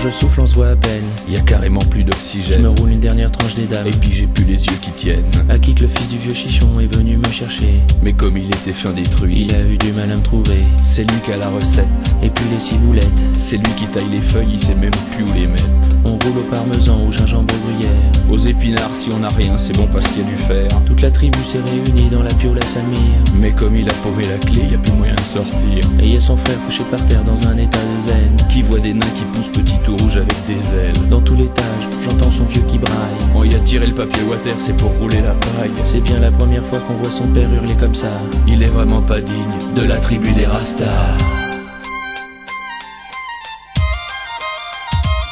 je souffle, on se voit à peine. Y a carrément plus Je d'oxygène. me roule une dernière tranche des dames. Et puis j'ai plus les yeux qui tiennent. À qui que le fils du vieux chichon est venu me chercher. Mais comme il était fin détruit, Il a eu du mal à me trouver. c'est lui qui a la recette. Et puis les ciboulettes. C'est lui qui taille les feuilles, il sait même plus où les mettre. On roule au parmesan, au gingembre gruyère. Aux épinards, si on n'a rien, c'est bon parce qu'il y a du fer. Toute la tribu s'est réunie dans la piole à Samir. Mais comme il a paumé la clé, y a plus moyen de sortir. Et y a son frère couché par terre dans un état de zen. Qui voit des nains qui poussent petit tout rouge avec des ailes. Dans tout l'étage, j'entends son vieux qui braille. On y a tiré le papier water, c'est pour rouler la paille. C'est bien la première fois qu'on voit son père hurler comme ça. Il est vraiment pas digne de la tribu des Rastas.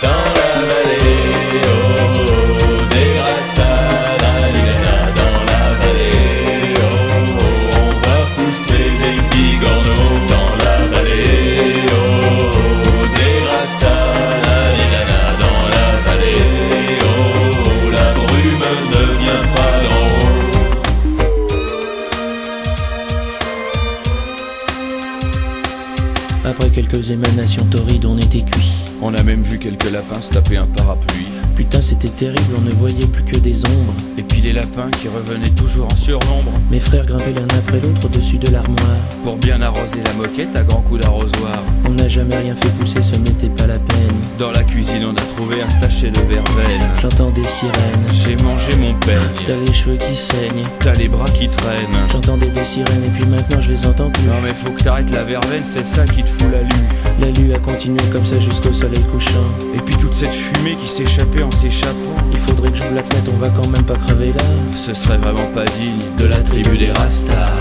Dans la vallée, oh, des Rastas, la lilana, dans la vallée, oh, oh, on va pousser des bigorneaux. Dans la vallée, oh, des Rastas, la lilana, dans la vallée, oh, la brume ne vient pas d'en haut. Après quelques émanations torrides, on était cuits. On a même vu quelques lapins se taper un parapluie. Putain, c'était terrible, on ne voyait plus que des ombres. Et puis les lapins qui revenaient toujours en surnombre. Mes frères grimpaient l'un après l'autre au-dessus de l'armoire. Pour bien arroser la moquette à grands coups d'arrosoir. On n'a jamais rien fait pousser, ce n'était pas la peine. Dans la cuisine on a trouvé un sachet de verveine. J'entends des sirènes. J'ai mangé mon T'as peigne. les cheveux qui saignent. T'as les bras qui traînent. J'entendais des sirènes et puis maintenant je les entends plus. Non mais faut que t'arrêtes la verveine, c'est ça qui te fout la lue. La lue a continué comme ça jusqu'au soleil couchant. Et puis toute cette fumée qui s'échappait en s'échappant. Il faudrait que j'ouvre la fenêtre, on va quand même pas crever là. Ce serait vraiment pas digne de la tribu des Rastas.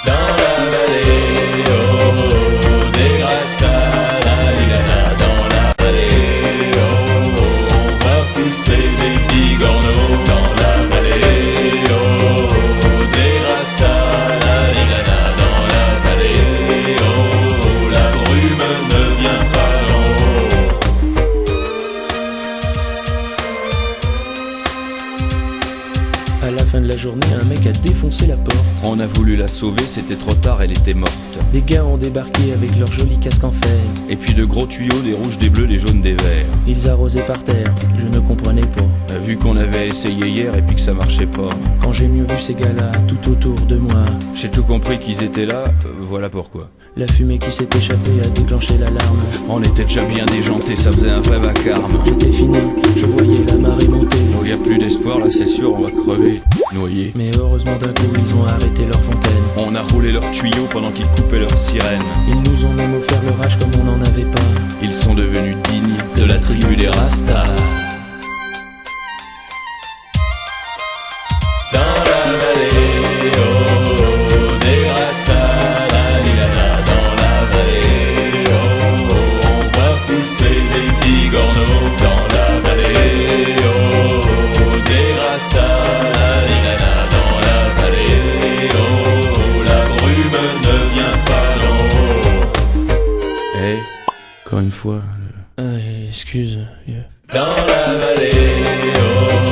Dans la vallée, oh, des Rastas, la lilana, dans la vallée, oh, oh, on va pousser des bigorneaux. Dans la vallée, oh, des Rastas, la lilana, dans la vallée, oh, la brume ne vient pas d'en haut. À la fin de la journée, un mec a défoncé la porte. On a voulu la sauver, c'était trop tard, elle était morte. Des gars ont débarqué avec leurs jolis casques en fer. Et puis de gros tuyaux, des rouges, des bleus, des jaunes, des verts. Ils arrosaient par terre, je ne comprenais pas. Vu qu'on avait essayé hier et puis que ça marchait pas. Quand j'ai mieux vu ces gars-là tout autour de moi, J'ai tout compris qu'ils étaient là, voilà pourquoi. la fumée qui s'est échappée a déclenché l'alarme. On était déjà bien déjantés, ça faisait un vrai vacarme. J'étais fini, je voyais la marée monter. Donc y a plus d'espoir, là c'est sûr, on va crever, noyés. Mais heureusement d'un coup ils ont arrêté leur fontaine. On a roulé leurs tuyaux pendant qu'ils coupaient leurs sirènes. Ils nous ont même offert l'orage comme on n'en avait pas. Ils sont devenus dignes de la tribu des Rastas. Dans la vallée, oh, des Rastas, la lilana, dans la vallée, oh, oh, on va pousser des bigorneaux. Dans la vallée, oh, des Rastas, la lilana, dans la vallée, oh, la brume ne vient pas d'en haut. Hey, encore une fois. Excuse, vieux. Dans la vallée, oh,